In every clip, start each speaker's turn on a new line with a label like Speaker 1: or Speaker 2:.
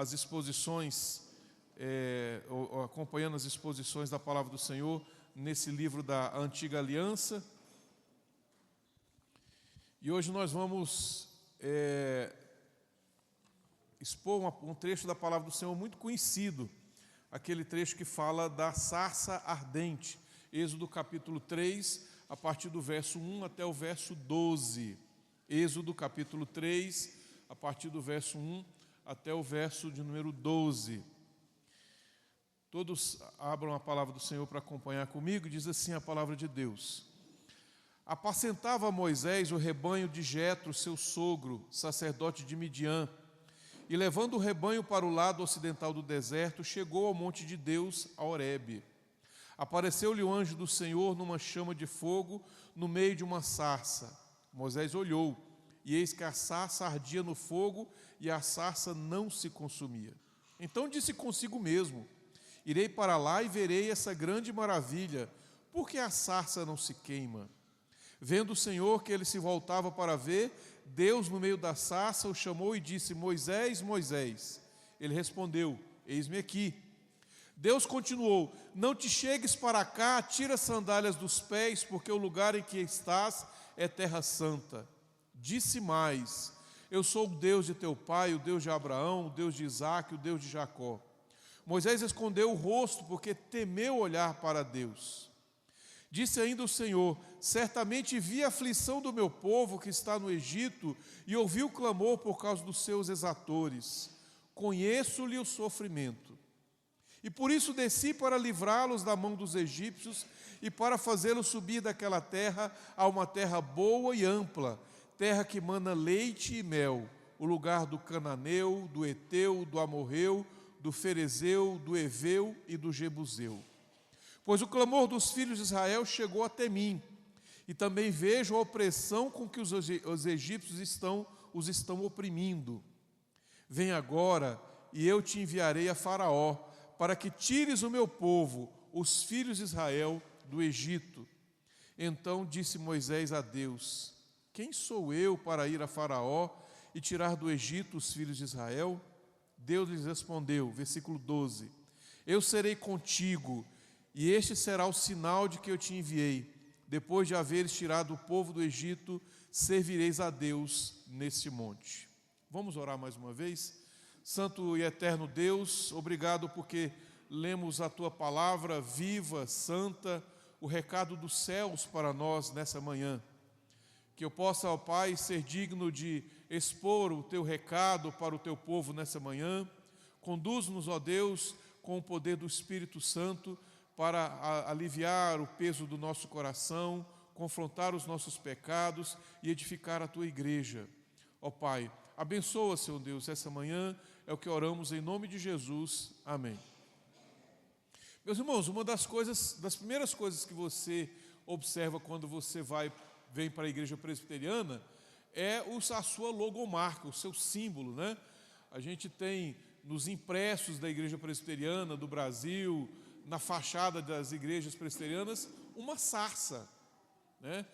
Speaker 1: as exposições, acompanhando as exposições da Palavra do Senhor nesse livro da Antiga Aliança. E hoje nós vamos expor um trecho da Palavra do Senhor muito conhecido, aquele trecho que fala da sarça ardente, Êxodo capítulo 3, a partir do verso 1 até o verso 12. Êxodo capítulo 3, a partir do verso 1 até o verso de número 12. Todos abram a palavra do Senhor para acompanhar comigo. Diz assim a palavra de Deus: Apacentava Moisés o rebanho de Jetro, seu sogro, sacerdote de Midian, e levando o rebanho para o lado ocidental do deserto, chegou ao monte de Deus, a Horebe. Apareceu-lhe o anjo do Senhor numa chama de fogo, no meio de uma sarça. Moisés olhou, e eis que a sarça ardia no fogo, e a sarça não se consumia. Então disse consigo mesmo: Irei para lá e verei essa grande maravilha, porque a sarça não se queima. Vendo o Senhor que ele se voltava para ver, Deus no meio da sarça o chamou e disse: Moisés, Moisés. Ele respondeu: Eis-me aqui. Deus continuou: Não te chegues para cá, tira as sandálias dos pés, porque o lugar em que estás é terra santa. Disse mais: Eu sou o Deus de teu pai, o Deus de Abraão, o Deus de Isaque, o Deus de Jacó. Moisés escondeu o rosto, porque temeu olhar para Deus. Disse ainda o Senhor: Certamente vi a aflição do meu povo que está no Egito, e ouvi o clamor por causa dos seus exatores. Conheço-lhe o sofrimento. E por isso desci para livrá-los da mão dos egípcios e para fazê-los subir daquela terra a uma terra boa e ampla, terra que mana leite e mel, o lugar do cananeu, do eteu, do amorreu, do ferezeu, do eveu e do jebuseu. Pois o clamor dos filhos de Israel chegou até mim, e também vejo a opressão com que os egípcios os estão oprimindo. Vem agora, e eu te enviarei a Faraó, para que tires o meu povo, os filhos de Israel, do Egito. Então disse Moisés a Deus: Quem sou eu para ir a Faraó e tirar do Egito os filhos de Israel? Deus lhes respondeu, versículo 12: Eu serei contigo, e este será o sinal de que eu te enviei. Depois de haveres tirado o povo do Egito, servireis a Deus neste monte. Vamos orar mais uma vez? Santo e eterno Deus, obrigado porque lemos a Tua palavra viva, santa, o recado dos céus para nós nessa manhã. Que eu possa, ó Pai, ser digno de expor o Teu recado para o Teu povo nessa manhã. Conduz-nos, ó Deus, com o poder do Espírito Santo para aliviar o peso do nosso coração, confrontar os nossos pecados e edificar a Tua igreja. Ó Pai, abençoa, Senhor Deus, essa manhã, é o que oramos em nome de Jesus. Amém. Meus irmãos, uma das primeiras coisas que você observa quando você vem para a igreja presbiteriana é a sua logomarca, o seu símbolo, né? A gente tem nos impressos da igreja presbiteriana do Brasil, na fachada das igrejas presbiterianas, uma sarça, né?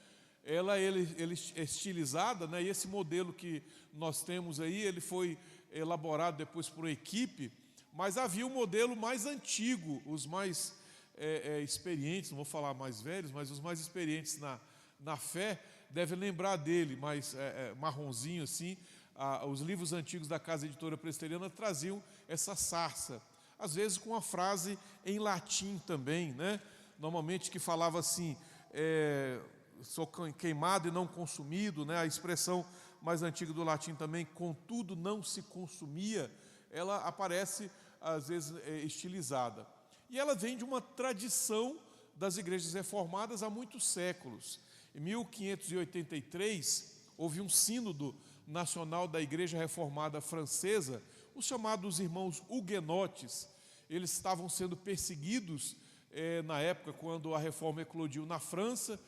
Speaker 1: Ela é estilizada, né? E esse modelo que nós temos aí, ele foi elaborado depois por uma equipe, mas havia um modelo mais antigo, os mais experientes, não vou falar mais velhos, mas os mais experientes na fé devem lembrar dele, mais marronzinho assim. Os livros antigos da Casa Editora Presbiteriana traziam essa sarça, às vezes com uma frase em latim também, né? Normalmente que falava assim: sou queimado e não consumido, né? A expressão mais antiga do latim também, contudo não se consumia, ela aparece às vezes estilizada. E ela vem de uma tradição das igrejas reformadas há muitos séculos. Em 1583, houve um sínodo nacional da Igreja Reformada Francesa, os chamados irmãos huguenotes. Eles estavam sendo perseguidos na época quando a reforma eclodiu na França.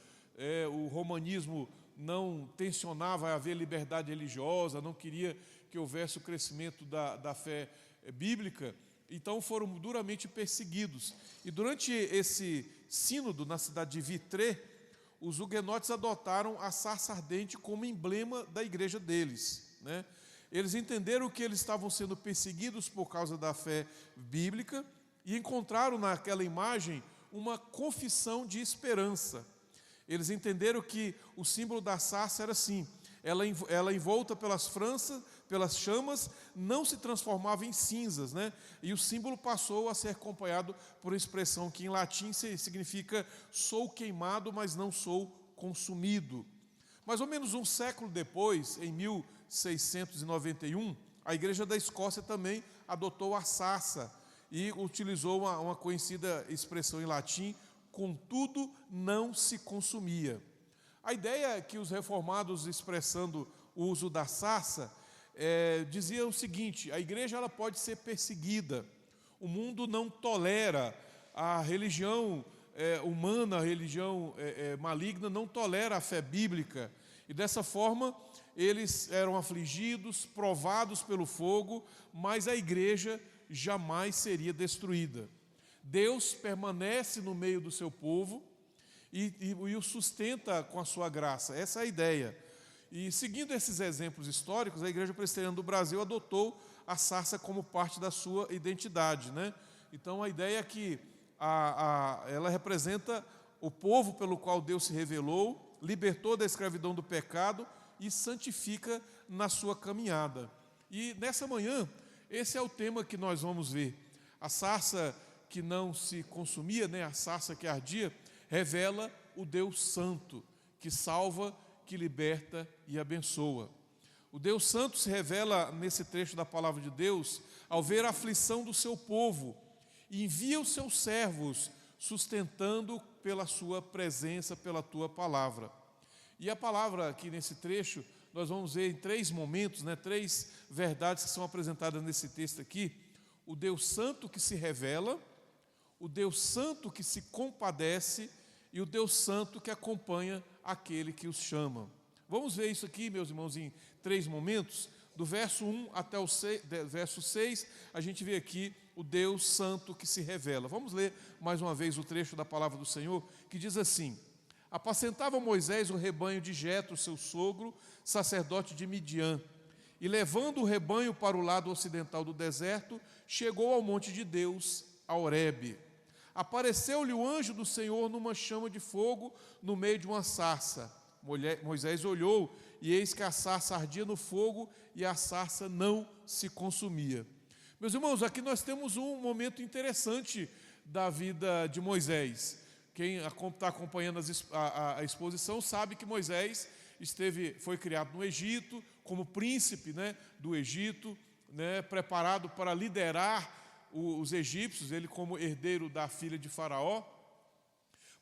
Speaker 1: O romanismo não tensionava haver liberdade religiosa, não queria que houvesse o crescimento da fé bíblica, então foram duramente perseguidos. E durante esse sínodo na cidade de Vitré, os huguenotes adotaram a sarça ardente como emblema da igreja deles, né? Eles entenderam que eles estavam sendo perseguidos por causa da fé bíblica e encontraram naquela imagem uma confissão de esperança. Eles entenderam que o símbolo da sarça era assim: ela envolta pelas chamas, não se transformava em cinzas, né? E o símbolo passou a ser acompanhado por uma expressão que em latim significa sou queimado, mas não sou consumido. Mais ou menos um século depois, em 1691, a Igreja da Escócia também adotou a sarça e utilizou uma conhecida expressão em latim: contudo não se consumia. A ideia é que os reformados, expressando o uso da sarça, diziam o seguinte: a igreja ela pode ser perseguida, o mundo não tolera, a religião humana, a religião maligna não tolera a fé bíblica, e dessa forma eles eram afligidos, provados pelo fogo, mas a igreja jamais seria destruída. Deus permanece no meio do seu povo e o sustenta com a sua graça. Essa é a ideia. E seguindo esses exemplos históricos, a Igreja Presbiteriana do Brasil adotou a sarça como parte da sua identidade, né? Então a ideia é que ela representa o povo pelo qual Deus se revelou, libertou da escravidão do pecado e santifica na sua caminhada. E nessa manhã, esse é o tema que nós vamos ver. A sarça que não se consumia, né, a sarça que ardia, revela o Deus Santo, que salva, que liberta e abençoa. O Deus Santo se revela nesse trecho da palavra de Deus ao ver a aflição do seu povo e envia os seus servos, sustentando pela sua presença, pela tua palavra. E a palavra aqui nesse trecho, nós vamos ver em 3 momentos, né, 3 verdades que são apresentadas nesse texto aqui: o Deus Santo que se revela, o Deus Santo que se compadece e o Deus Santo que acompanha aquele que os chama. Vamos ver isso aqui, meus irmãos, em 3 momentos. Do verso 1 até o verso 6, a gente vê aqui o Deus Santo que se revela. Vamos ler mais uma vez o trecho da palavra do Senhor, que diz assim: apacentava Moisés o rebanho de Jetro, seu sogro, sacerdote de Midian, e levando o rebanho para o lado ocidental do deserto, chegou ao monte de Deus, a Horebe. Apareceu-lhe o anjo do Senhor numa chama de fogo no meio de uma sarça. Moisés olhou, e eis que a sarça ardia no fogo, e a sarça não se consumia. Meus irmãos, aqui nós temos um momento interessante da vida de Moisés. Quem está acompanhando a exposição sabe que Moisés foi criado no Egito, como príncipe, né, do Egito, né, preparado para liderar os egípcios, ele como herdeiro da filha de Faraó.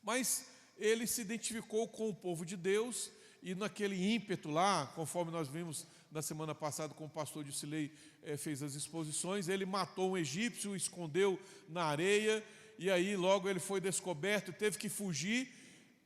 Speaker 1: Mas ele se identificou com o povo de Deus e naquele ímpeto lá, conforme nós vimos na semana passada com o pastor Dicilei fez as exposições, ele matou um egípcio, escondeu na areia, e aí logo ele foi descoberto, teve que fugir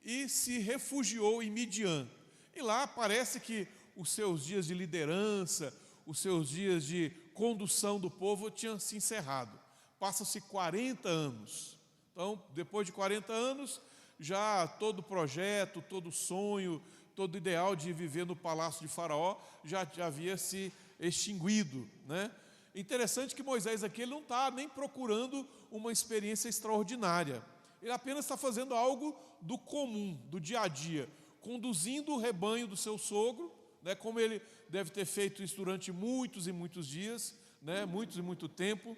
Speaker 1: e se refugiou em Midian. E lá parece que os seus dias de liderança, os seus dias de condução do povo tinham se encerrado. Passa-se 40 anos. Então, depois de 40 anos, já todo projeto, todo sonho, todo ideal de viver no palácio de Faraó já havia se extinguido, né? Interessante que Moisés aqui ele não está nem procurando uma experiência extraordinária. Ele apenas está fazendo algo do comum, do dia a dia, conduzindo o rebanho do seu sogro, né, como ele deve ter feito isso durante muitos e muitos dias, né, muitos e muito tempo.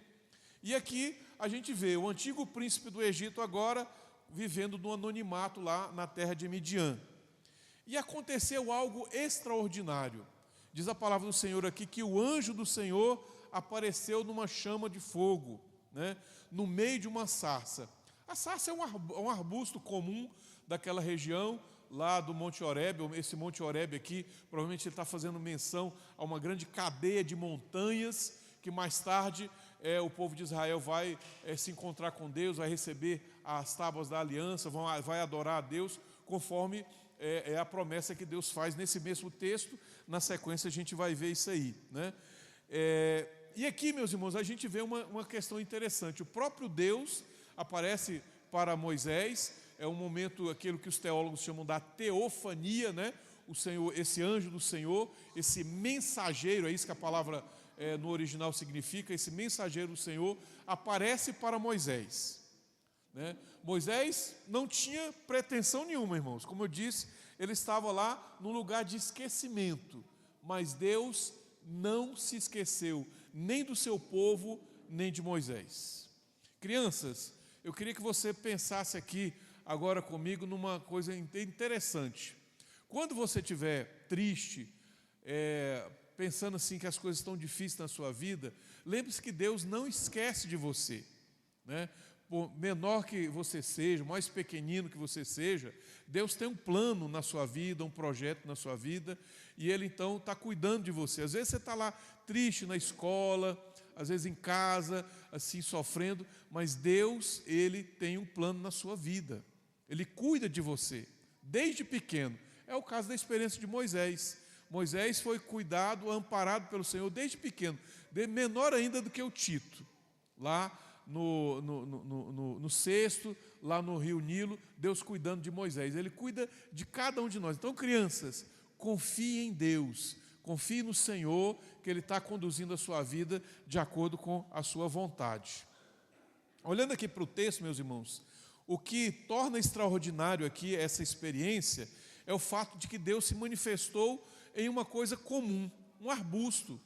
Speaker 1: E aqui a gente vê o antigo príncipe do Egito agora vivendo no anonimato lá na terra de Midian. E aconteceu algo extraordinário. Diz a palavra do Senhor aqui que o anjo do Senhor apareceu numa chama de fogo, né, no meio de uma sarça. A sarça é um arbusto comum daquela região, lá do Monte Horebe. Esse Monte Horebe aqui, provavelmente ele está fazendo menção a uma grande cadeia de montanhas, que mais tarde o povo de Israel vai se encontrar com Deus, vai receber as tábuas da aliança, vai adorar a Deus, conforme a promessa que Deus faz nesse mesmo texto. Na sequência a gente vai ver isso aí, né? E aqui, meus irmãos, a gente vê uma questão interessante. O próprio Deus aparece para Moisés, é um momento, aquilo que os teólogos chamam da teofania, né? o Senhor, esse anjo do Senhor, esse mensageiro, é isso que a palavra no original significa, esse mensageiro do Senhor aparece para Moisés, né? Moisés não tinha pretensão nenhuma, irmãos. Como eu disse, ele estava lá num lugar de esquecimento, mas Deus não se esqueceu nem do seu povo, nem de Moisés. Crianças, eu queria que você pensasse aqui agora comigo numa coisa interessante. Quando você estiver triste, pensando assim que as coisas estão difíceis na sua vida, lembre-se que Deus não esquece de você, né? Por menor que você seja, mais pequenino que você seja, Deus tem um plano na sua vida, um projeto na sua vida, e Ele então está cuidando de você. Às vezes você está lá triste na escola, às vezes em casa, assim sofrendo, mas Deus, Ele tem um plano na sua vida. Ele cuida de você, desde pequeno. É o caso da experiência de Moisés. Moisés foi cuidado, amparado pelo Senhor desde pequeno, menor ainda do que o Tito, lá no cesto, lá no rio Nilo, Deus cuidando de Moisés. Ele cuida de cada um de nós. Então, crianças, confie em Deus, confie no Senhor, que Ele está conduzindo a sua vida de acordo com a sua vontade. Olhando aqui para o texto, meus irmãos, o que torna extraordinário aqui essa experiência é o fato de que Deus se manifestou em uma coisa comum, um arbusto,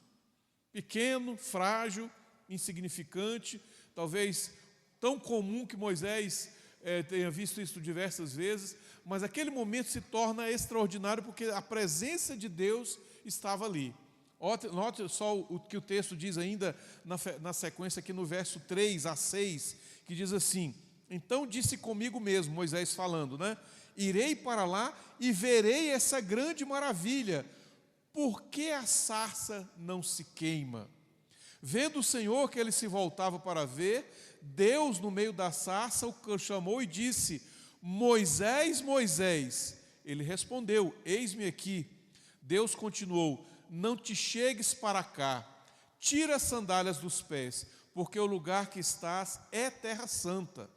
Speaker 1: pequeno, frágil, insignificante, talvez tão comum que Moisés tenha visto isso diversas vezes, mas aquele momento se torna extraordinário porque a presença de Deus estava ali. Note só o que o texto diz ainda na sequência aqui no verso 3 a 6, que diz assim: então disse comigo mesmo, Moisés falando, né? Irei para lá e verei essa grande maravilha, por que a sarça não se queima? Vendo o Senhor que ele se voltava para ver, Deus no meio da sarça o chamou e disse: Moisés, Moisés. Ele respondeu: eis-me aqui. Deus continuou: não te chegues para cá, tira as sandálias dos pés, porque o lugar que estás é terra santa.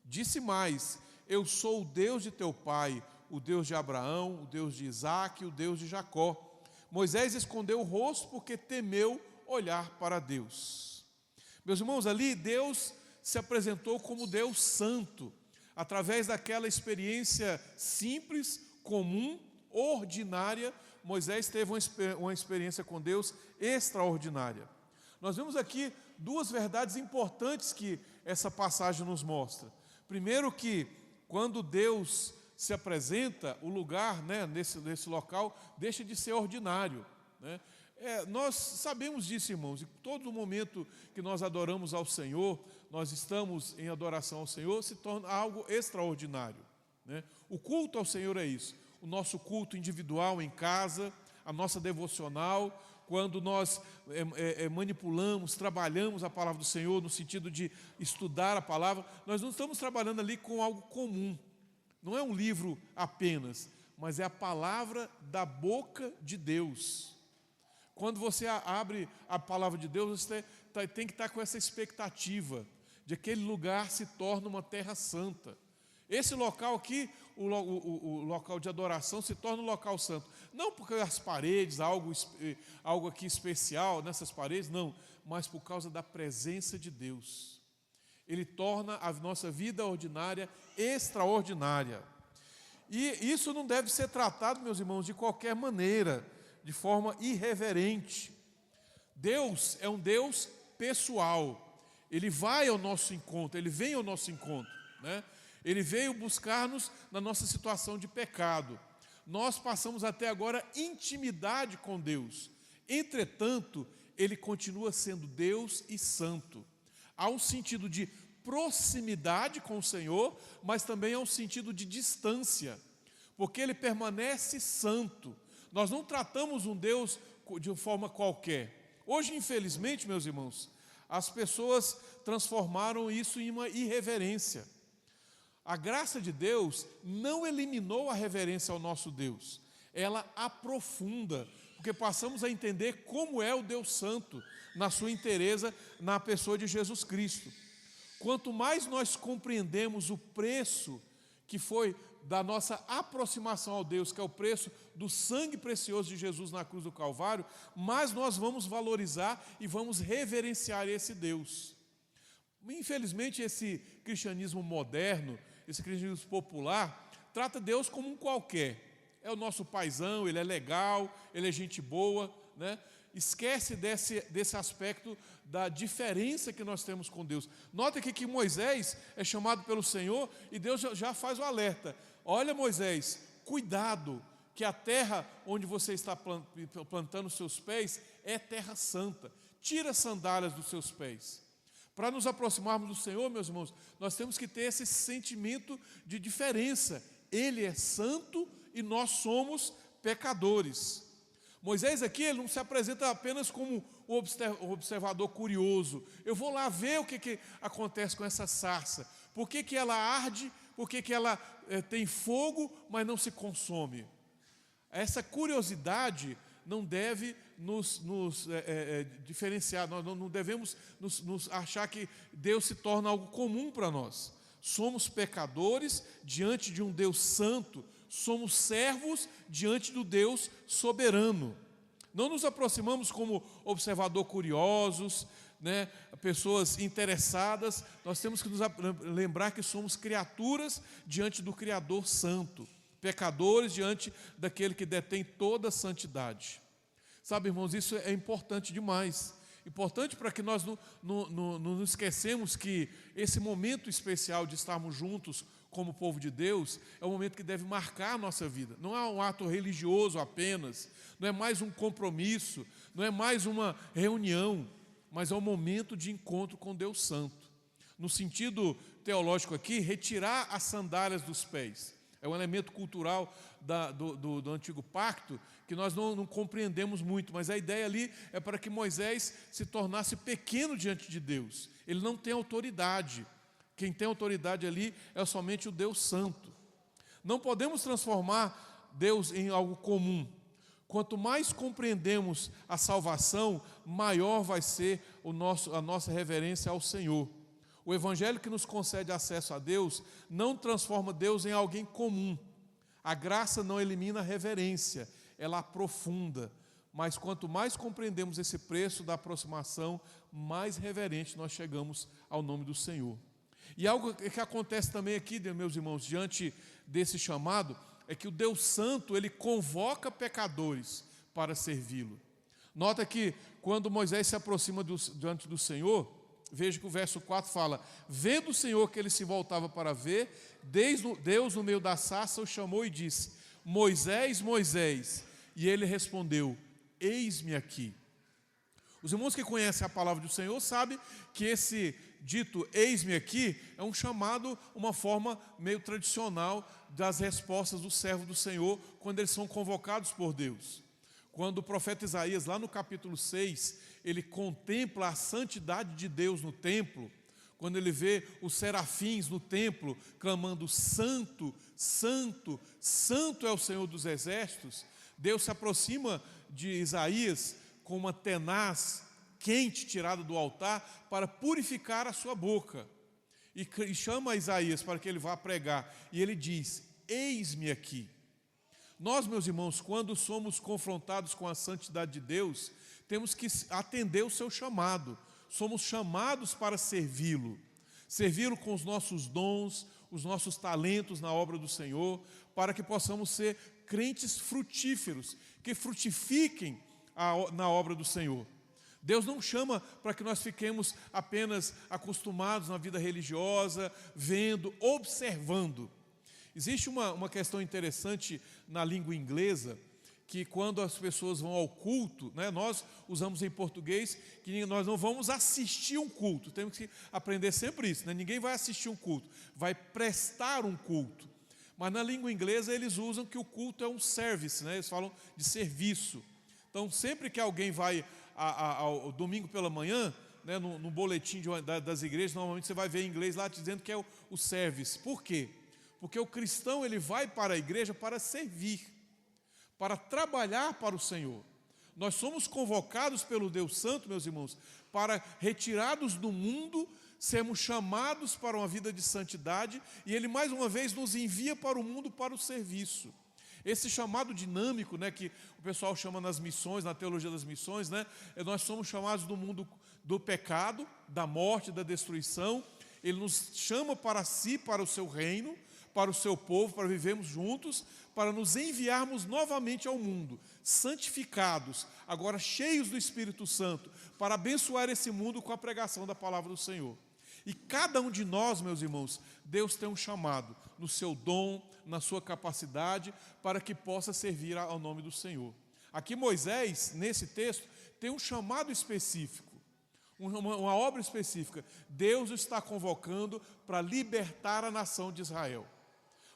Speaker 1: Disse mais: eu sou o Deus de teu pai, o Deus de Abraão, o Deus de Isaque, o Deus de Jacó. Moisés escondeu o rosto porque temeu olhar para Deus. Meus irmãos, ali Deus se apresentou como Deus santo, através daquela experiência simples, comum, ordinária. Moisés teve uma experiência com Deus extraordinária. Nós vemos aqui duas verdades importantes que essa passagem nos mostra. Primeiro, que quando Deus se apresenta, o lugar, né, nesse local deixa de ser ordinário, né? Nós sabemos disso, irmãos, e todo momento que nós adoramos ao Senhor, nós estamos em adoração ao Senhor, se torna algo extraordinário, né? O culto ao Senhor é isso, o nosso culto individual em casa, a nossa devocional, quando nós manipulamos, trabalhamos a palavra do Senhor no sentido de estudar a palavra, nós não estamos trabalhando ali com algo comum, não é um livro apenas, mas é a palavra da boca de Deus. Quando você abre a palavra de Deus, você tem que estar com essa expectativa de que aquele lugar se torne uma terra santa. Esse local aqui, o local de adoração, se torna um local santo. Não porque as paredes, algo aqui especial nessas paredes, não, mas por causa da presença de Deus. Ele torna a nossa vida ordinária extraordinária. E isso não deve ser tratado, meus irmãos, de qualquer maneira, de forma irreverente. Deus é um Deus pessoal. Ele vai ao nosso encontro, Ele vem ao nosso encontro, né? Ele veio buscar-nos na nossa situação de pecado. Nós passamos até agora intimidade com Deus. Entretanto, Ele continua sendo Deus e santo. Há um sentido de proximidade com o Senhor, mas também há um sentido de distância, porque Ele permanece santo. Nós não tratamos um Deus de forma qualquer. Hoje, infelizmente, meus irmãos, as pessoas transformaram isso em uma irreverência. A graça de Deus não eliminou a reverência ao nosso Deus, ela aprofunda, porque passamos a entender como é o Deus Santo, na sua inteireza, na pessoa de Jesus Cristo. Quanto mais nós compreendemos o preço que foi da nossa aproximação ao Deus, que é o preço do sangue precioso de Jesus na cruz do Calvário, mais nós vamos valorizar e vamos reverenciar esse Deus. Infelizmente, esse cristianismo moderno, esse cristianismo popular, trata Deus como um qualquer. É o nosso paizão, ele é legal, ele é gente boa, né? Esquece desse aspecto da diferença que nós temos com Deus. Nota aqui que Moisés é chamado pelo Senhor e Deus já faz o alerta. Olha, Moisés, cuidado, que a terra onde você está plantando os seus pés é terra santa. Tira as sandálias dos seus pés. Para nos aproximarmos do Senhor, meus irmãos, nós temos que ter esse sentimento de diferença. Ele é santo e nós somos pecadores. Moisés aqui, ele não se apresenta apenas como um observador curioso. Eu vou lá ver o que acontece com essa sarça. Por que ela arde? Por que ela tem fogo, mas não se consome? Essa curiosidade não deve nos diferenciar. Nós não devemos nos achar que Deus se torna algo comum para nós. Somos pecadores diante de um Deus santo. Somos servos diante do Deus soberano. Não nos aproximamos como observador curiosos, né, pessoas interessadas. Nós temos que nos lembrar que somos criaturas diante do Criador Santo, pecadores diante daquele que detém toda a santidade. Sabe, irmãos, isso é importante demais. Importante para que nós não esquecemos que esse momento especial de estarmos juntos como povo de Deus é um momento que deve marcar a nossa vida. Não é um ato religioso apenas, não é mais um compromisso, não é mais uma reunião, mas é um momento de encontro com Deus Santo. No sentido teológico aqui, retirar as sandálias dos pés. É um elemento cultural do Antigo Pacto que nós não compreendemos muito, mas a ideia ali é para que Moisés se tornasse pequeno diante de Deus. Ele não tem autoridade. Quem tem autoridade ali é somente o Deus Santo. Não podemos transformar Deus em algo comum. Quanto mais compreendemos a salvação, maior vai ser a nossa reverência ao Senhor. O Evangelho que nos concede acesso a Deus não transforma Deus em alguém comum. A graça não elimina a reverência, ela aprofunda. Mas quanto mais compreendemos esse preço da aproximação, mais reverente nós chegamos ao nome do Senhor. E algo que acontece também aqui, meus irmãos, diante desse chamado, é que o Deus Santo, ele convoca pecadores para servi-lo. Nota que quando Moisés se aproxima diante do Senhor, veja que o verso 4 fala: vendo o Senhor que ele se voltava para ver, Deus no meio da sarça o chamou e disse: Moisés, Moisés. E ele respondeu: eis-me aqui. Os irmãos que conhecem a palavra do Senhor sabem que esse dito eis-me aqui é um chamado, uma forma meio tradicional das respostas do servo do Senhor quando eles são convocados por Deus. Quando o profeta Isaías, lá no capítulo 6, ele contempla a santidade de Deus no templo, quando ele vê os serafins no templo clamando: santo, santo, santo é o Senhor dos exércitos, Deus se aproxima de Isaías com uma tenaz quente tirada do altar para purificar a sua boca. E chama Isaías para que ele vá pregar. E ele diz: eis-me aqui. Nós, meus irmãos, quando somos confrontados com a santidade de Deus, temos que atender o seu chamado. Somos chamados para servi-lo. Servi-lo com os nossos dons, os nossos talentos na obra do Senhor, para que possamos ser crentes frutíferos, que frutifiquem na obra do Senhor. Deus não chama para que nós fiquemos apenas acostumados na vida religiosa, vendo, observando. Existe uma questão interessante na língua inglesa, que quando as pessoas vão ao culto, né, nós usamos em português que nós não vamos assistir um culto, temos que aprender sempre isso, né? Ninguém vai assistir um culto, vai prestar um culto. Mas na língua inglesa eles usam que o culto é um service, né? Eles falam de serviço. Então sempre que alguém vai ao domingo pela manhã, né, no boletim das igrejas, normalmente você vai ver em inglês lá dizendo que é o service. Por quê? Porque o cristão ele vai para a igreja para servir, para trabalhar para o Senhor. Nós somos convocados pelo Deus Santo, meus irmãos, para retirados do mundo, sermos chamados para uma vida de santidade, e Ele mais uma vez nos envia para o mundo para o serviço. Esse chamado dinâmico, né, que o pessoal chama nas missões, na teologia das missões, né, nós somos chamados do mundo do pecado, da morte, da destruição. Ele nos chama para si, para o seu reino, para o seu povo, para vivermos juntos, para nos enviarmos novamente ao mundo, santificados, agora cheios do Espírito Santo, para abençoar esse mundo com a pregação da palavra do Senhor. E cada um de nós, meus irmãos, Deus tem um chamado no seu dom, na sua capacidade, para que possa servir ao nome do Senhor. Aqui Moisés, nesse texto, tem um chamado específico, uma obra específica. Deus o está convocando para libertar a nação de Israel.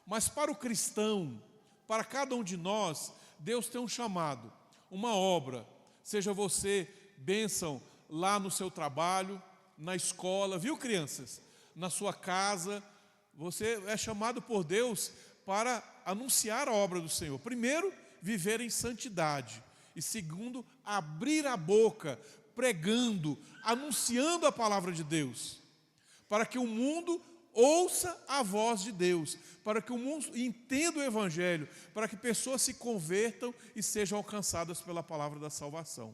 Speaker 1: Mas para o cristão, para cada um de nós, Deus tem um chamado, uma obra. Seja você bênção lá no seu trabalho, na escola, viu, crianças? Na sua casa, você é chamado por Deus para anunciar a obra do Senhor. Primeiro, viver em santidade. E segundo, abrir a boca, pregando, anunciando a palavra de Deus. Para que o mundo ouça a voz de Deus. Para que o mundo entenda o Evangelho. Para que pessoas se convertam e sejam alcançadas pela palavra da salvação.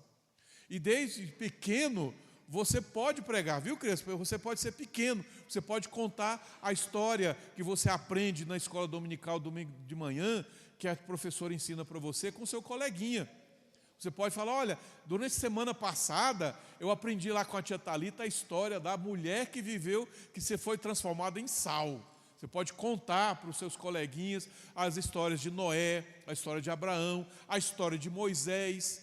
Speaker 1: E desde pequeno, você pode pregar, viu, criança? Você pode ser pequeno, você pode contar a história que você aprende na escola dominical, domingo de manhã, que a professora ensina para você, com o seu coleguinha. Você pode falar, olha, durante a semana passada, eu aprendi lá com a tia Thalita a história da mulher que viveu, que se foi transformada em sal. Você pode contar para os seus coleguinhas as histórias de Noé, a história de Abraão, a história de Moisés.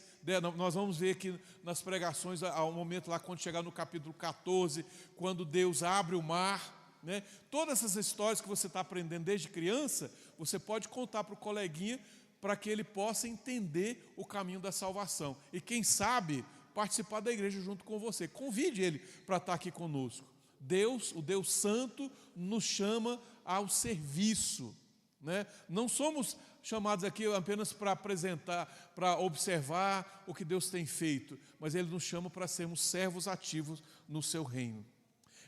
Speaker 1: Nós vamos ver que nas pregações, há um momento lá, quando chegar no capítulo 14, quando Deus abre o mar, né? Todas essas histórias que você está aprendendo desde criança, você pode contar para o coleguinha, para que ele possa entender o caminho da salvação. E quem sabe, participar da igreja junto com você. Convide ele para estar aqui conosco. Deus, o Deus Santo, nos chama ao serviço, né? Não somos chamados aqui apenas para apresentar, para observar o que Deus tem feito, mas Ele nos chama para sermos servos ativos no seu reino.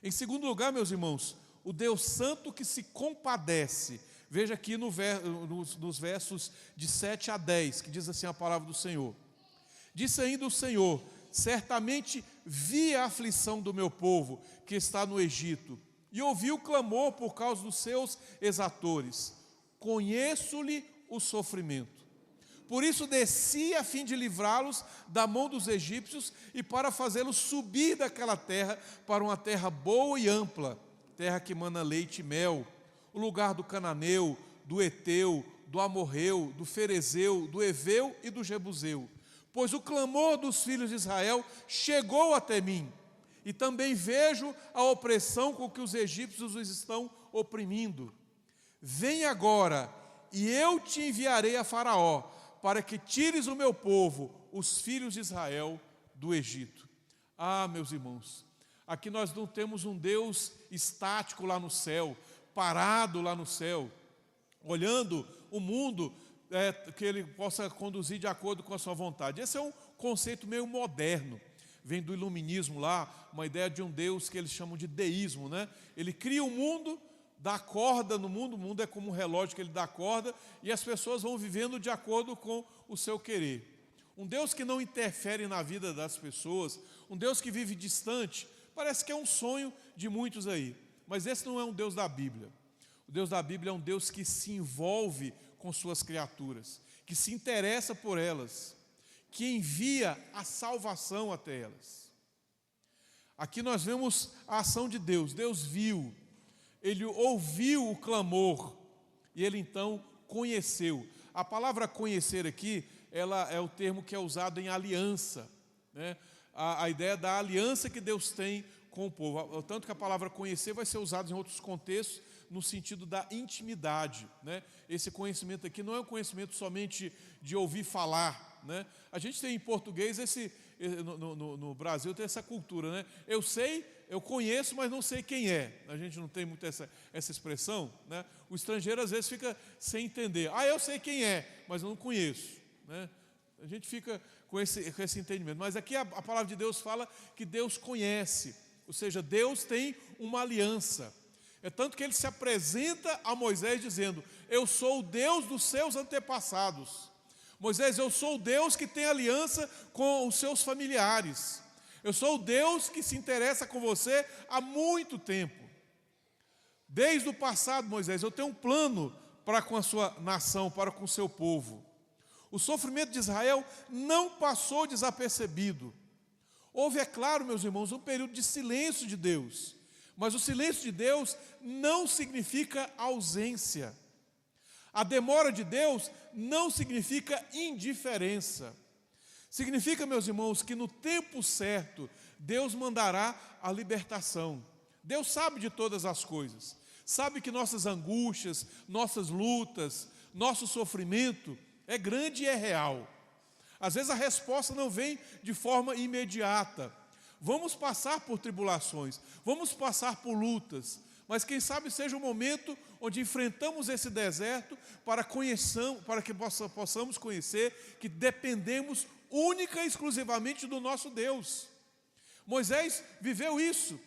Speaker 1: Em segundo lugar, meus irmãos, o Deus Santo que se compadece. Veja aqui nos versos de 7 a 10, que diz assim a palavra do Senhor. Disse ainda o Senhor, certamente vi a aflição do meu povo que está no Egito, e ouvi o clamor por causa dos seus exatores. Conheço-lhe o sofrimento. Por isso desci a fim de livrá-los da mão dos egípcios e para fazê-los subir daquela terra para uma terra boa e ampla, terra que mana leite e mel, o lugar do cananeu, do eteu, do amorreu, do ferezeu, do eveu e do jebuseu. Pois o clamor dos filhos de Israel chegou até mim, e também vejo a opressão com que os egípcios os estão oprimindo. Vem agora, e eu te enviarei a Faraó, para que tires o meu povo, os filhos de Israel, do Egito. Ah, meus irmãos, aqui nós não temos um Deus estático lá no céu, parado lá no céu, olhando o mundo, que Ele possa conduzir de acordo com a sua vontade. Esse é um conceito meio moderno, vem do iluminismo lá, uma ideia de um Deus que eles chamam de deísmo, né? Ele cria o mundo, dá corda no mundo, o mundo é como um relógio que ele dá corda, e as pessoas vão vivendo de acordo com o seu querer. Um Deus que não interfere na vida das pessoas, um Deus que vive distante, parece que é um sonho de muitos aí, mas esse não é um Deus da Bíblia. O Deus da Bíblia é um Deus que se envolve com suas criaturas, que se interessa por elas, que envia a salvação até elas. Aqui nós vemos a ação de Deus. Deus viu, Ele ouviu o clamor e Ele então conheceu. A palavra conhecer aqui, ela é o termo que é usado em aliança, né? A ideia da aliança que Deus tem com o povo. Tanto que a palavra conhecer vai ser usada em outros contextos, no sentido da intimidade, né? Esse conhecimento aqui não é um conhecimento somente de ouvir falar, né? A gente tem em português, no Brasil tem essa cultura, né? Eu sei, eu conheço, mas não sei quem é. A gente não tem muito essa expressão, né? O estrangeiro às vezes fica sem entender. Ah, eu sei quem é, mas eu não conheço, né? A gente fica com esse entendimento. Mas aqui a palavra de Deus fala que Deus conhece. ou seja, Deus tem uma aliança. É tanto que ele se apresenta a Moisés dizendo: eu sou o Deus dos seus antepassados. Moisés, eu sou o Deus que tem aliança com os seus familiares. Eu sou o Deus que se interessa com você há muito tempo. Desde o passado, Moisés, eu tenho um plano para com a sua nação, para com o seu povo. O sofrimento de Israel não passou desapercebido. Houve, é claro, meus irmãos, um período de silêncio de Deus. Mas o silêncio de Deus não significa ausência. A demora de Deus não significa indiferença. Significa, meus irmãos, que no tempo certo, Deus mandará a libertação. Deus sabe de todas as coisas. Sabe que nossas angústias, nossas lutas, nosso sofrimento é grande e é real. Às vezes a resposta não vem de forma imediata. Vamos passar por tribulações, vamos passar por lutas, mas quem sabe seja o momento onde enfrentamos esse deserto para que possamos conhecer que dependemos única e exclusivamente do nosso Deus. Moisés viveu isso.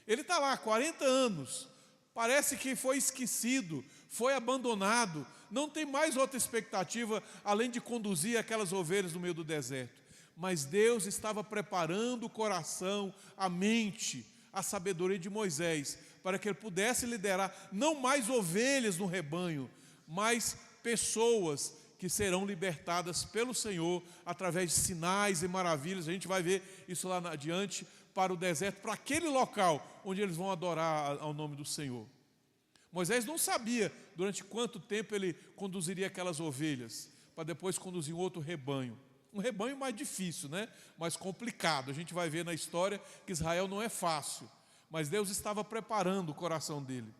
Speaker 1: Ele está lá há 40 anos, parece que foi esquecido, foi abandonado, não tem mais outra expectativa além de conduzir aquelas ovelhas no meio do deserto. Mas Deus estava preparando o coração, a mente, a sabedoria de Moisés, para que ele pudesse liderar não mais ovelhas no rebanho, mas pessoas que serão libertadas pelo Senhor através de sinais e maravilhas. A gente vai ver isso lá adiante, para o deserto, para aquele local onde eles vão adorar ao nome do Senhor. Moisés não sabia durante quanto tempo ele conduziria aquelas ovelhas, para depois conduzir um outro rebanho. Um rebanho mais difícil, né? Mais complicado. A gente vai ver na história que Israel não é fácil, mas Deus estava preparando o coração dele.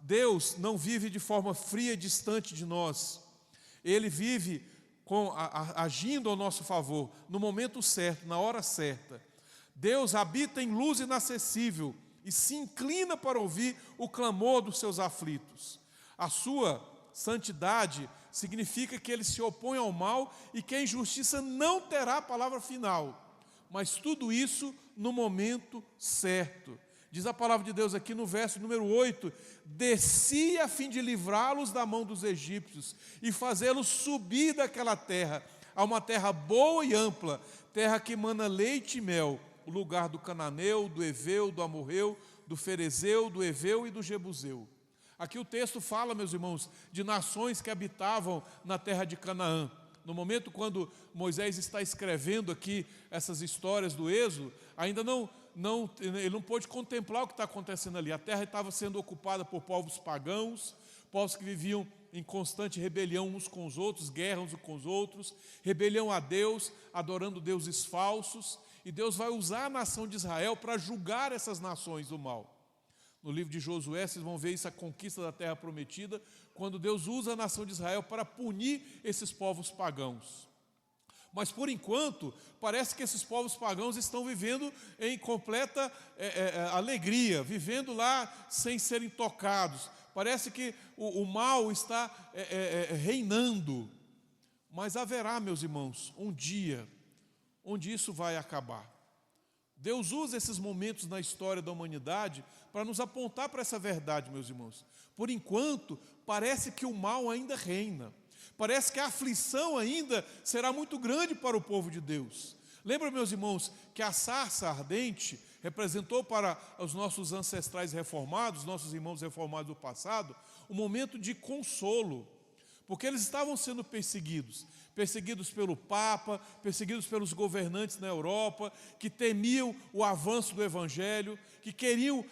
Speaker 1: Deus não vive de forma fria e distante de nós. Ele vive agindo ao nosso favor, no momento certo, na hora certa. Deus habita em luz inacessível e se inclina para ouvir o clamor dos seus aflitos. A sua santidade significa que ele se opõe ao mal e que a injustiça não terá a palavra final. Mas tudo isso no momento certo. Diz a palavra de Deus aqui no verso número 8: desci a fim de livrá-los da mão dos egípcios e fazê-los subir daquela terra, a uma terra boa e ampla, terra que mana leite e mel, o lugar do cananeu, do heveu, do amorreu, do ferezeu, do heveu e do jebuseu. Aqui o texto fala, meus irmãos, de nações que habitavam na terra de Canaã. No momento quando Moisés está escrevendo aqui essas histórias do Êxodo, ainda ele não pôde contemplar o que está acontecendo ali. A terra estava sendo ocupada por povos pagãos, povos que viviam em constante rebelião uns com os outros, guerra uns com os outros, rebelião a Deus, adorando deuses falsos. E Deus vai usar a nação de Israel para julgar essas nações do mal. No livro de Josué, vocês vão ver isso, a conquista da terra prometida, quando Deus usa a nação de Israel para punir esses povos pagãos. Mas, por enquanto, parece que esses povos pagãos estão vivendo em completa alegria, vivendo lá sem serem tocados. Parece que o mal está reinando. Mas haverá, meus irmãos, um dia onde isso vai acabar. Deus usa esses momentos na história da humanidade para nos apontar para essa verdade, meus irmãos. Por enquanto, parece que o mal ainda reina. Parece que a aflição ainda será muito grande para o povo de Deus. Lembra, meus irmãos, que a sarça ardente representou para os nossos ancestrais reformados, nossos irmãos reformados do passado, um momento de consolo, porque eles estavam sendo perseguidos pelo Papa, perseguidos pelos governantes na Europa, que temiam o avanço do Evangelho, que queriam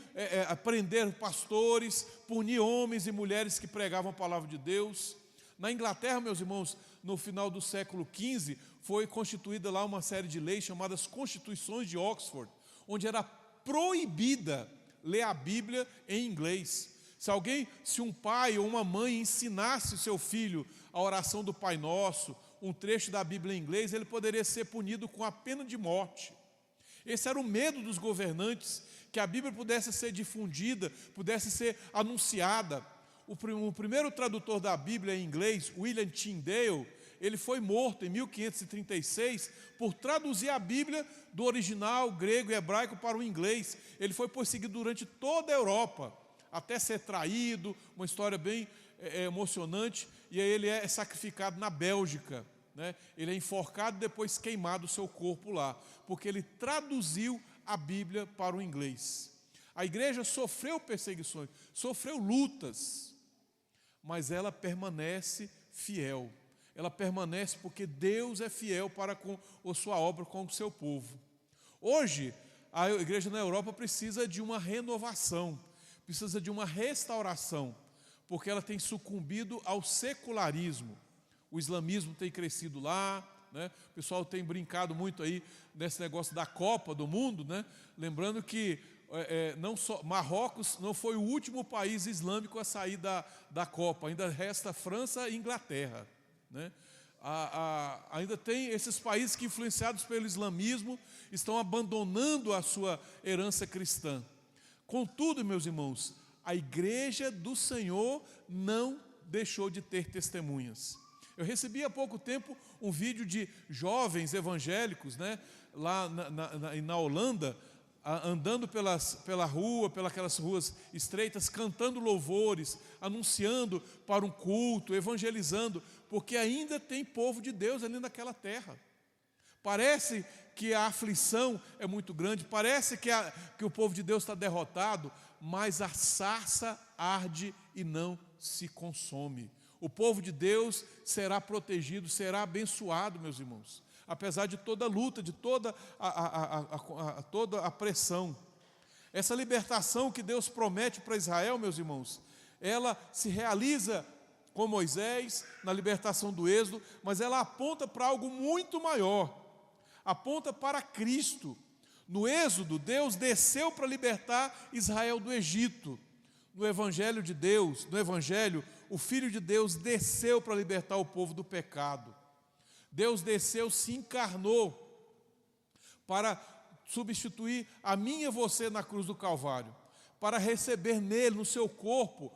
Speaker 1: prender pastores, punir homens e mulheres que pregavam a palavra de Deus. Na Inglaterra, meus irmãos, no final do século XV, foi constituída lá uma série de leis chamadas Constituições de Oxford, onde era proibida ler a Bíblia em inglês. Se um pai ou uma mãe ensinasse o seu filho a oração do Pai Nosso, um trecho da Bíblia em inglês, ele poderia ser punido com a pena de morte. Esse era o medo dos governantes, que a Bíblia pudesse ser difundida, pudesse ser anunciada. O primeiro tradutor da Bíblia em inglês, William Tyndale, ele foi morto em 1536 por traduzir a Bíblia do original grego e hebraico para o inglês. Ele foi perseguido durante toda a Europa, até ser traído, uma história bem emocionante, e aí ele é sacrificado na Bélgica, né? Ele é enforcado e depois queimado o seu corpo lá, porque ele traduziu a Bíblia para o inglês. A igreja sofreu perseguições, sofreu lutas, mas ela permanece fiel. Ela permanece porque Deus é fiel para com a sua obra, com o seu povo. Hoje, a igreja na Europa precisa de uma renovação, precisa de uma restauração, porque ela tem sucumbido ao secularismo. O islamismo tem crescido lá, né? O pessoal tem brincado muito aí nesse negócio da Copa do Mundo, né? Lembrando que não só Marrocos não foi o último país islâmico a sair da Copa, ainda resta França e Inglaterra, né? Ainda tem esses países que, influenciados pelo islamismo, estão abandonando a sua herança cristã. Contudo, meus irmãos, a igreja do Senhor não deixou de ter testemunhas. Eu recebi há pouco tempo um vídeo de jovens evangélicos, né, lá na Holanda, andando pela rua, pelas ruas estreitas, cantando louvores, anunciando para um culto, evangelizando, porque ainda tem povo de Deus ali naquela terra. Parece que a aflição é muito grande, parece que o povo de Deus está derrotado, mas a sarça arde e não se consome. O povo de Deus será protegido, será abençoado, meus irmãos, apesar de toda a luta, de toda a pressão. Essa libertação que Deus promete para Israel, meus irmãos, ela se realiza com Moisés, na libertação do Êxodo, mas ela aponta para algo muito maior, aponta para Cristo. No Êxodo, Deus desceu para libertar Israel do Egito. No Evangelho de Deus, no Evangelho, o Filho de Deus desceu para libertar o povo do pecado. Deus desceu, se encarnou para substituir a mim e você na cruz do Calvário, para receber nele, no seu corpo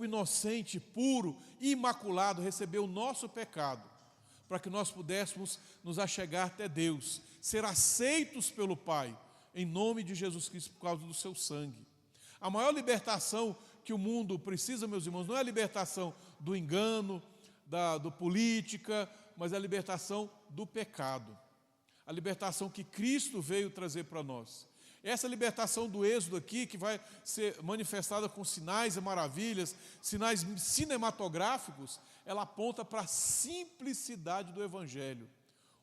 Speaker 1: inocente, puro, imaculado, receber o nosso pecado, para que nós pudéssemos nos achegar até Deus, ser aceitos pelo Pai, em nome de Jesus Cristo, por causa do seu sangue. A maior libertação que o mundo precisa, meus irmãos, não é a libertação do engano, do política, mas a libertação do pecado. A libertação que Cristo veio trazer para nós. Essa libertação do Êxodo aqui, que vai ser manifestada com sinais e maravilhas, sinais cinematográficos, ela aponta para a simplicidade do Evangelho,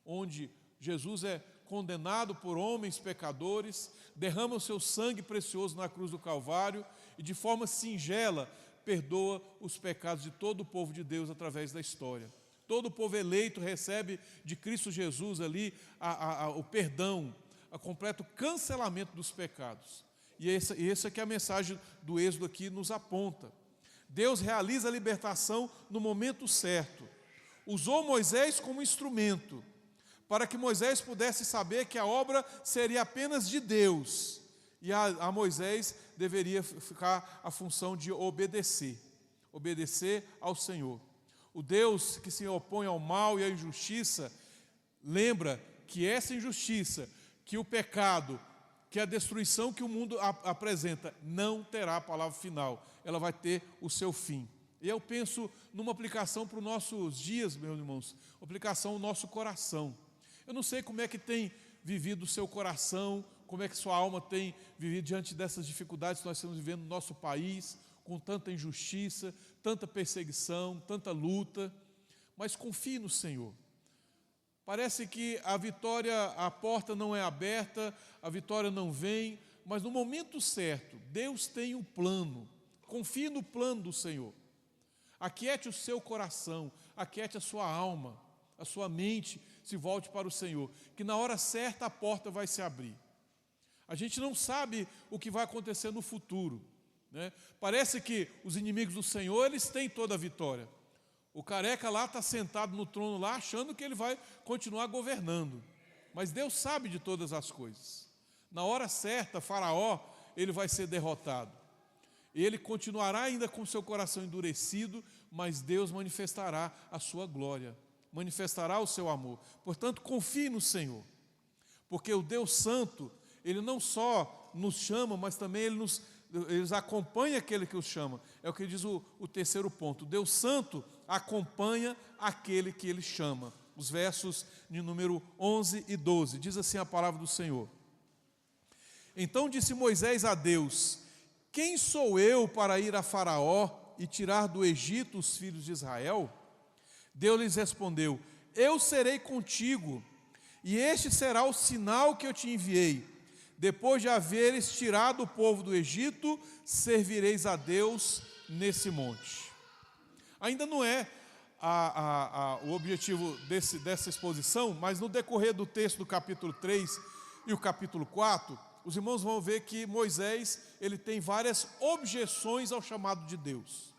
Speaker 1: onde Jesus é condenado por homens pecadores, derrama o seu sangue precioso na cruz do Calvário e de forma singela perdoa os pecados de todo o povo de Deus através da história. Todo o povo eleito recebe de Cristo Jesus ali o perdão, o completo cancelamento dos pecados. E essa que é a mensagem do Êxodo aqui nos aponta. Deus realiza a libertação no momento certo. Usou Moisés como instrumento, para que Moisés pudesse saber que a obra seria apenas de Deus, e a Moisés deveria ficar a função de obedecer ao Senhor. O Deus que se opõe ao mal e à injustiça, lembra que essa injustiça, que o pecado, que a destruição que o mundo apresenta, não terá a palavra final, ela vai ter o seu fim. E eu penso numa aplicação para os nossos dias, meus irmãos, aplicação ao nosso coração. Eu não sei como é que tem vivido o seu coração, como é que sua alma tem vivido diante dessas dificuldades que nós estamos vivendo no nosso país, com tanta injustiça, tanta perseguição, tanta luta, mas confie no Senhor. Parece que a vitória, a porta não é aberta, a vitória não vem, mas no momento certo, Deus tem um plano. Confie no plano do Senhor. Aquiete o seu coração, aquiete a sua alma, a sua mente, se volte para o Senhor, que na hora certa a porta vai se abrir. A gente não sabe o que vai acontecer no futuro, né? Parece que os inimigos do Senhor, eles têm toda a vitória. O careca lá está sentado no trono lá, achando que ele vai continuar governando. Mas Deus sabe de todas as coisas. Na hora certa, Faraó, ele vai ser derrotado. Ele continuará ainda com seu coração endurecido, mas Deus manifestará a sua glória. manifestará o seu amor. Portanto, confie no Senhor, porque o Deus Santo, Ele não só nos chama, mas também Ele acompanha aquele que os chama. É o que diz o terceiro ponto. Deus Santo acompanha aquele que Ele chama. Os versos de número 11 e 12. Diz assim a palavra do Senhor. Então disse Moisés a Deus: quem sou eu para ir a Faraó e tirar do Egito os filhos de Israel? Deus lhes respondeu: eu serei contigo, e este será o sinal que eu te enviei. Depois de haveres tirado o povo do Egito, servireis a Deus nesse monte. Ainda não é o objetivo dessa exposição, mas no decorrer do texto do capítulo 3 e o capítulo 4, os irmãos vão ver que Moisés, ele tem várias objeções ao chamado de Deus,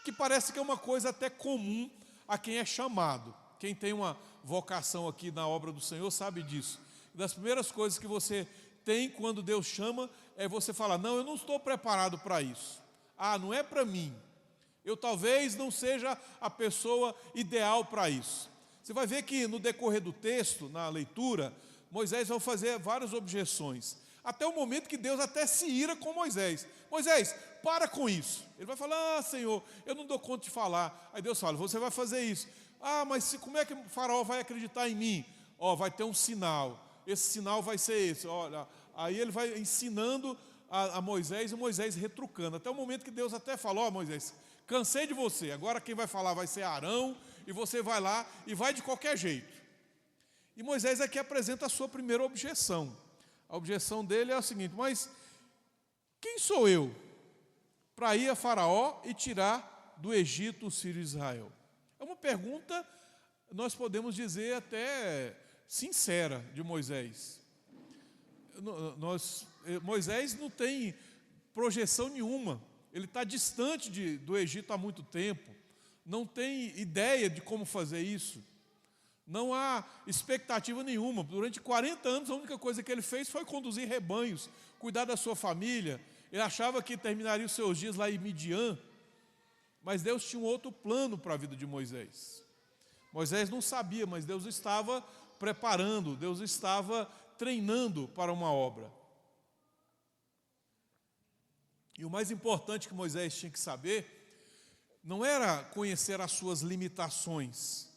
Speaker 1: que parece que é uma coisa até comum a quem é chamado. Quem tem uma vocação aqui na obra do Senhor sabe disso. Das primeiras coisas que você tem quando Deus chama é você falar: não, eu não estou preparado para isso. Ah, não é para mim. Eu talvez não seja a pessoa ideal para isso. Você vai ver que no decorrer do texto, na leitura, Moisés vai fazer várias objeções, até o momento que Deus até se ira com Moisés. Moisés, para com isso. Ele vai falar: ah, Senhor, eu não dou conta de falar. Aí Deus fala: você vai fazer isso. Ah, mas como é que o faraó vai acreditar em mim? Vai ter um sinal. Esse sinal vai ser esse. Olha, aí ele vai ensinando a Moisés, e Moisés retrucando, até o momento que Deus até falou: Moisés, cansei de você, agora quem vai falar vai ser Arão, e você vai lá e vai de qualquer jeito. E Moisés aqui apresenta a sua primeira objeção. A objeção dele é a seguinte: mas quem sou eu para ir a Faraó e tirar do Egito os filhos de Israel? É uma pergunta, nós podemos dizer até sincera, de Moisés. Moisés não tem projeção nenhuma, ele está distante do Egito há muito tempo, não tem ideia de como fazer isso, não há expectativa nenhuma. Durante 40 anos a única coisa que ele fez foi conduzir rebanhos, cuidar da sua família. Ele achava que terminaria os seus dias lá em Midian, mas Deus tinha um outro plano para a vida de Moisés. Moisés não sabia, mas Deus estava preparando, Deus estava treinando para uma obra. E o mais importante que Moisés tinha que saber não era conhecer as suas limitações,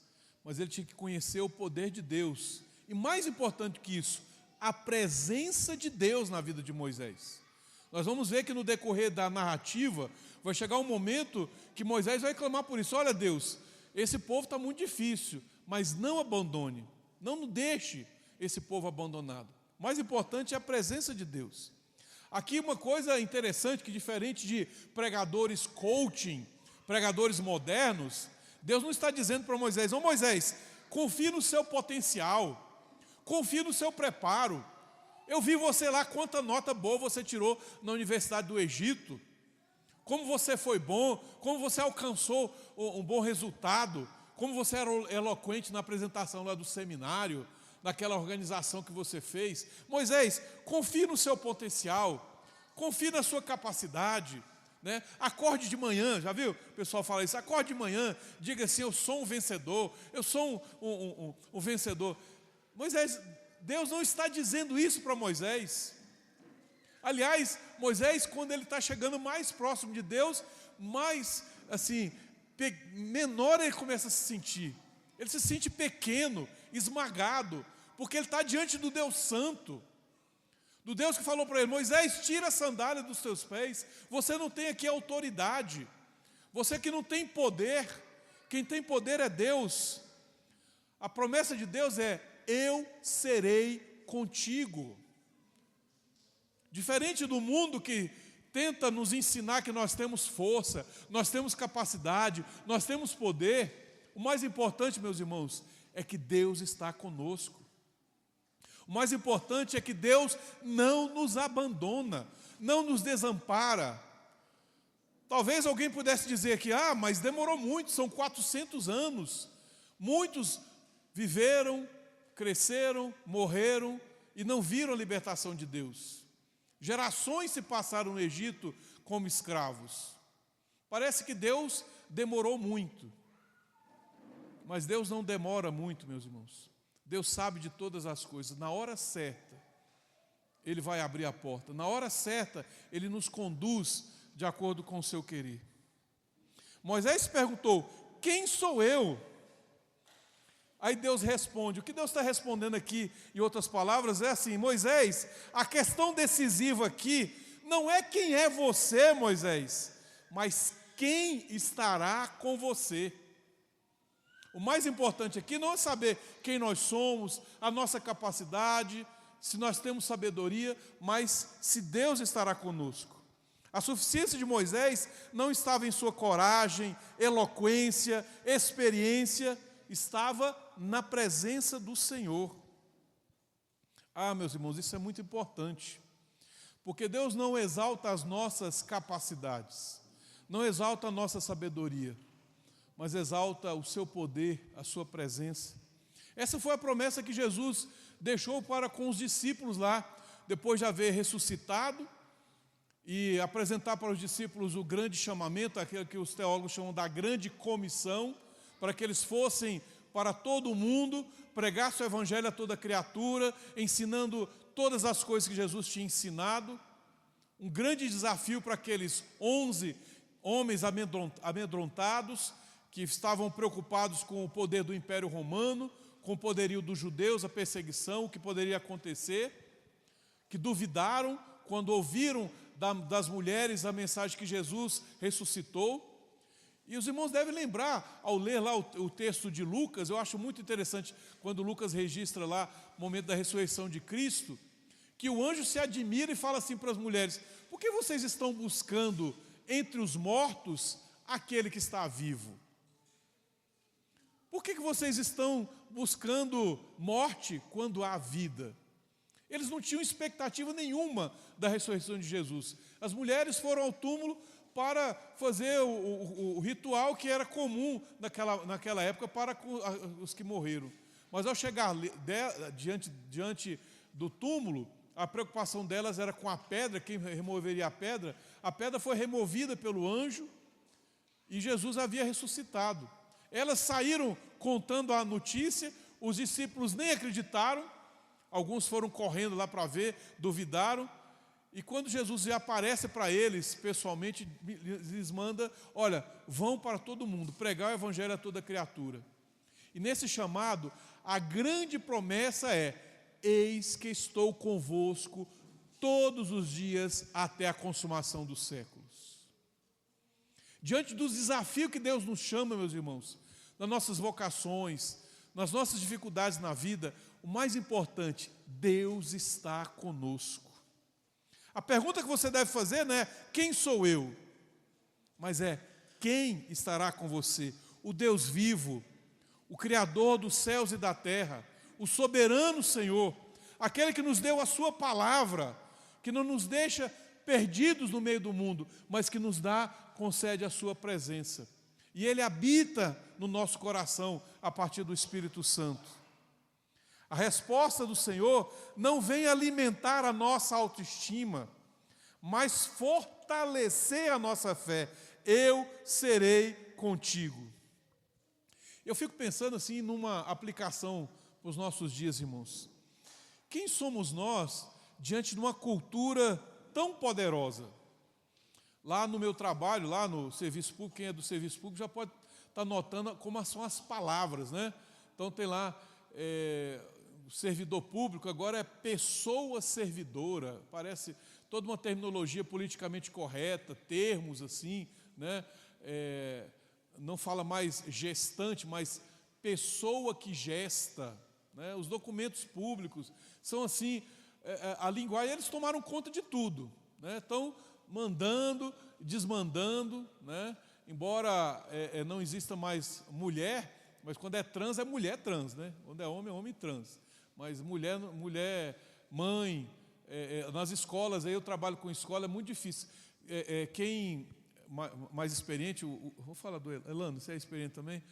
Speaker 1: mas ele tinha que conhecer o poder de Deus. E mais importante que isso, a presença de Deus na vida de Moisés. Nós vamos ver que no decorrer da narrativa vai chegar um momento que Moisés vai clamar por isso: olha, Deus, esse povo está muito difícil, mas não abandone, não deixe esse povo abandonado. O mais importante é a presença de Deus. Aqui uma coisa interessante, que diferente de pregadores coaching, pregadores modernos, Deus não está dizendo para Moisés: ô Moisés, confie no seu potencial, confie no seu preparo. Eu vi você lá, quanta nota boa você tirou na Universidade do Egito, como você foi bom, como você alcançou um bom resultado, como você era eloquente na apresentação lá do seminário, naquela organização que você fez. Moisés, confie no seu potencial, confie na sua capacidade, né? Acorde de manhã, já viu? O pessoal fala isso: acorde de manhã, diga assim: eu sou um vencedor, eu sou um vencedor. Moisés, Deus não está dizendo isso para Moisés. Aliás, Moisés, quando ele está chegando mais próximo de Deus, mais assim, menor ele começa a se sentir. Ele se sente pequeno, esmagado, porque ele está diante do Deus Santo, do Deus que falou para ele: Moisés, tira a sandália dos teus pés, você não tem aqui autoridade, você que não tem poder, quem tem poder é Deus. A promessa de Deus é: eu serei contigo. Diferente do mundo que tenta nos ensinar que nós temos força, nós temos capacidade, nós temos poder, o mais importante, meus irmãos, é que Deus está conosco. O mais importante é que Deus não nos abandona, não nos desampara. Talvez alguém pudesse dizer que, mas demorou muito, são 400 anos. Muitos viveram, cresceram, morreram e não viram a libertação de Deus. Gerações se passaram no Egito como escravos. Parece que Deus demorou muito. Mas Deus não demora muito, meus irmãos. Deus sabe de todas as coisas. Na hora certa, Ele vai abrir a porta. Na hora certa, Ele nos conduz de acordo com o seu querer. Moisés perguntou: quem sou eu? Aí Deus responde. O que Deus está respondendo aqui, em outras palavras, é assim: Moisés, a questão decisiva aqui não é quem é você, Moisés, mas quem estará com você. O mais importante aqui não é saber quem nós somos, a nossa capacidade, se nós temos sabedoria, mas se Deus estará conosco. A suficiência de Moisés não estava em sua coragem, eloquência, experiência, estava na presença do Senhor. Ah, meus irmãos, isso é muito importante, porque Deus não exalta as nossas capacidades, não exalta a nossa sabedoria, mas exalta o seu poder, a sua presença. Essa foi a promessa que Jesus deixou para com os discípulos lá, depois de haver ressuscitado e apresentar para os discípulos o grande chamamento, aquele que os teólogos chamam da grande comissão, para que eles fossem para todo o mundo, pregassem o evangelho a toda criatura, ensinando todas as coisas que Jesus tinha ensinado. Um grande desafio para aqueles 11 homens amedrontados, que estavam preocupados com o poder do Império Romano, com o poderio dos judeus, a perseguição, o que poderia acontecer, que duvidaram quando ouviram das mulheres a mensagem que Jesus ressuscitou. E os irmãos devem lembrar, ao ler lá o texto de Lucas, eu acho muito interessante, quando Lucas registra lá o momento da ressurreição de Cristo, que o anjo se admira e fala assim para as mulheres: por que vocês estão buscando entre os mortos aquele que está vivo? Por que vocês estão buscando morte quando há vida? Eles não tinham expectativa nenhuma da ressurreição de Jesus. As mulheres foram ao túmulo para fazer o ritual que era comum naquela época para os que morreram. Mas ao chegar diante do túmulo, a preocupação delas era com a pedra, quem removeria a pedra. A pedra foi removida pelo anjo e Jesus havia ressuscitado. Elas saíram contando a notícia, os discípulos nem acreditaram, alguns foram correndo lá para ver, duvidaram, e quando Jesus aparece para eles pessoalmente, lhes manda: olha, vão para todo mundo, pregar o evangelho a toda criatura. E nesse chamado, a grande promessa é: eis que estou convosco todos os dias até a consumação dos séculos. Diante dos desafios que Deus nos chama, meus irmãos, nas nossas vocações, nas nossas dificuldades na vida, o mais importante: Deus está conosco. A pergunta que você deve fazer não é quem sou eu, mas é quem estará com você. O Deus vivo, o Criador dos céus e da terra, o soberano Senhor, aquele que nos deu a sua palavra, que não nos deixa perdidos no meio do mundo, mas que nos concede a sua presença. E Ele habita no nosso coração a partir do Espírito Santo. A resposta do Senhor não vem alimentar a nossa autoestima, mas fortalecer a nossa fé. Eu serei contigo. Eu fico pensando assim numa aplicação para os nossos dias, irmãos. Quem somos nós diante de uma cultura tão poderosa? Lá no meu trabalho, lá no serviço público, quem é do serviço público já pode estar notando como são as palavras, né? Então tem lá, o servidor público agora é pessoa servidora, parece toda uma terminologia politicamente correta, termos assim, né? Não fala mais gestante, mas pessoa que gesta, né? Os documentos públicos são assim, a linguagem, eles tomaram conta de tudo, né? Estão mandando, desmandando, né? Embora não exista mais mulher, mas quando é mulher trans, né? Quando é homem trans. Mas mulher, mãe, nas escolas, aí eu trabalho com escola, é muito difícil. Quem mais experiente, vou falar do Elano, você é experiente também?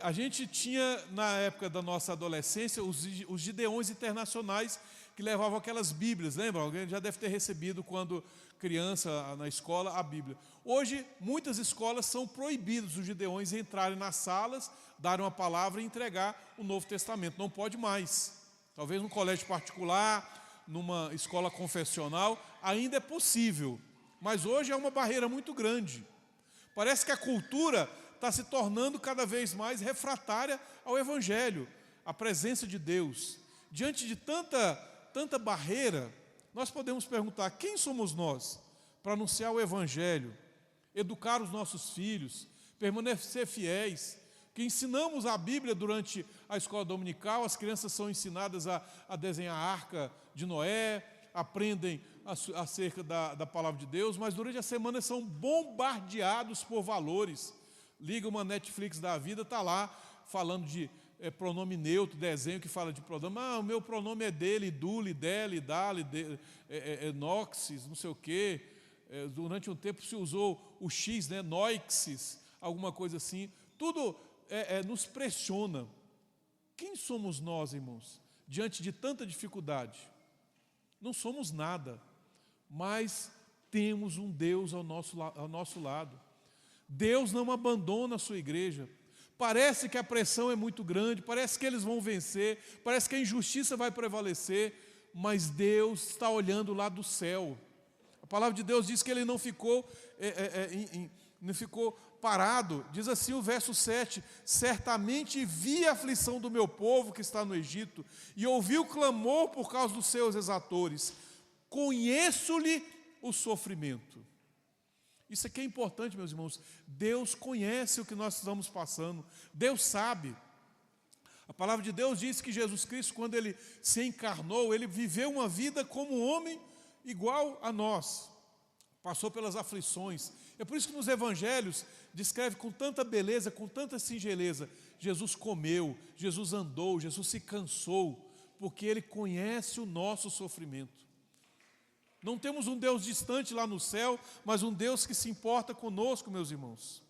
Speaker 1: A gente tinha, na época da nossa adolescência, os gideões internacionais, que levavam aquelas Bíblias, lembra? Alguém já deve ter recebido quando criança na escola a Bíblia. Hoje, muitas escolas são proibidas os gideões entrarem nas salas, darem uma palavra e entregar o Novo Testamento. Não pode mais. Talvez num colégio particular, numa escola confessional, ainda é possível. Mas hoje é uma barreira muito grande. Parece que a cultura está se tornando cada vez mais refratária ao Evangelho, à presença de Deus. Diante de tanta barreira, nós podemos perguntar: quem somos nós para anunciar o Evangelho, educar os nossos filhos, permanecer fiéis? Que ensinamos a Bíblia durante a escola dominical, as crianças são ensinadas a desenhar a arca de Noé, aprendem acerca da palavra de Deus, mas durante a semana são bombardeados por valores. Liga uma Netflix da vida, está lá falando de pronome neutro, desenho que fala de pronome. O meu pronome é dele, dule, dele, dale, noxis, não sei o quê. Durante um tempo se usou o X, né, noixis, alguma coisa assim. Tudo nos pressiona. Quem somos nós, irmãos, diante de tanta dificuldade? Não somos nada, mas temos um Deus ao nosso lado. Deus não abandona a sua igreja. Parece que a pressão é muito grande, parece que eles vão vencer, parece que a injustiça vai prevalecer, mas Deus está olhando lá do céu. A palavra de Deus diz que Ele não ficou parado. Diz assim o verso 7: certamente vi a aflição do meu povo que está no Egito, e ouvi o clamor por causa dos seus exatores. Conheço-lhe o sofrimento. Isso aqui é importante, meus irmãos. Deus conhece o que nós estamos passando. Deus sabe. A palavra de Deus diz que Jesus Cristo, quando Ele se encarnou, Ele viveu uma vida como um homem igual a nós. Passou pelas aflições. É por isso que nos evangelhos descreve com tanta beleza, com tanta singeleza. Jesus comeu, Jesus andou, Jesus se cansou, porque Ele conhece o nosso sofrimento. Não temos um Deus distante lá no céu, mas um Deus que se importa conosco, meus irmãos.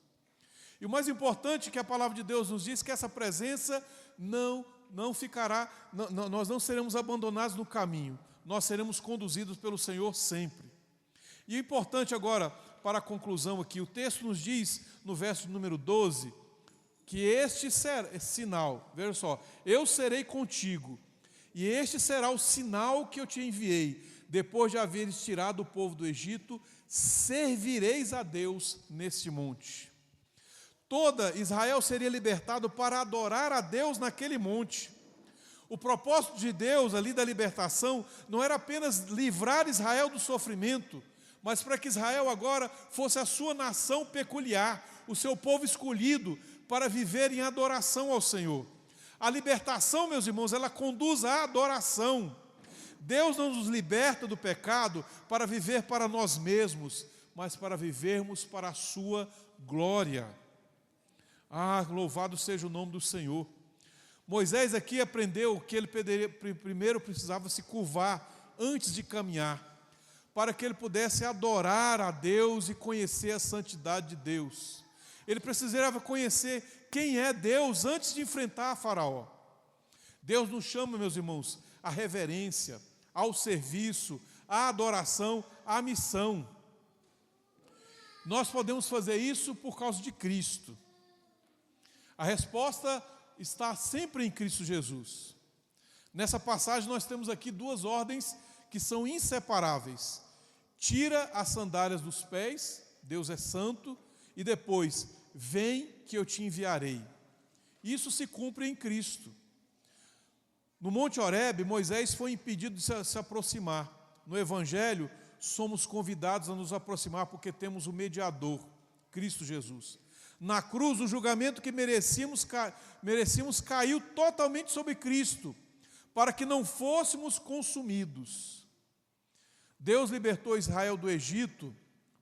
Speaker 1: E o mais importante que a palavra de Deus nos diz, que essa presença não ficará, nós não seremos abandonados no caminho, nós seremos conduzidos pelo Senhor sempre. E o importante agora, para a conclusão aqui, o texto nos diz, no verso número 12, que este será sinal, veja só: eu serei contigo, e este será o sinal que eu te enviei. Depois de haveres tirado o povo do Egito, servireis a Deus neste monte. Toda Israel seria libertado para adorar a Deus naquele monte. O propósito de Deus ali da libertação não era apenas livrar Israel do sofrimento, mas para que Israel agora fosse a sua nação peculiar, o seu povo escolhido para viver em adoração ao Senhor. A libertação, meus irmãos, ela conduz à adoração. Deus não nos liberta do pecado para viver para nós mesmos, mas para vivermos para a sua glória. Louvado seja o nome do Senhor. Moisés aqui aprendeu que ele primeiro precisava se curvar antes de caminhar, para que ele pudesse adorar a Deus e conhecer a santidade de Deus. Ele precisava conhecer quem é Deus antes de enfrentar a Faraó. Deus nos chama, meus irmãos, à reverência, ao serviço, à adoração, à missão. Nós podemos fazer isso por causa de Cristo. A resposta está sempre em Cristo Jesus. Nessa passagem nós temos aqui duas ordens que são inseparáveis. Tira as sandálias dos pés, Deus é santo, e depois, vem que eu te enviarei. Isso se cumpre em Cristo. No Monte Horebe, Moisés foi impedido de se aproximar. No Evangelho, somos convidados a nos aproximar porque temos o mediador, Cristo Jesus. Na cruz, o julgamento que merecíamos caiu totalmente sobre Cristo, para que não fôssemos consumidos. Deus libertou Israel do Egito,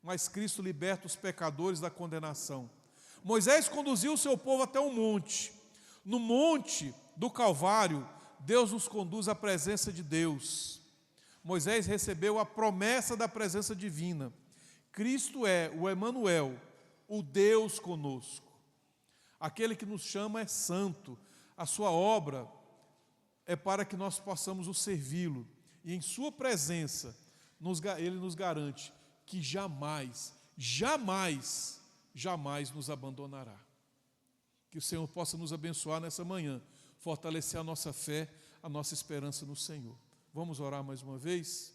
Speaker 1: mas Cristo liberta os pecadores da condenação. Moisés conduziu o seu povo até um monte. No monte do Calvário, Deus nos conduz à presença de Deus. Moisés recebeu a promessa da presença divina. Cristo é o Emanuel, o Deus conosco. Aquele que nos chama é santo. A sua obra é para que nós possamos o servi-lo. e em sua presença, Ele nos garante que jamais nos abandonará. Que o Senhor possa nos abençoar nessa manhã, fortalecer a nossa fé, a nossa esperança no Senhor. Vamos orar mais uma vez?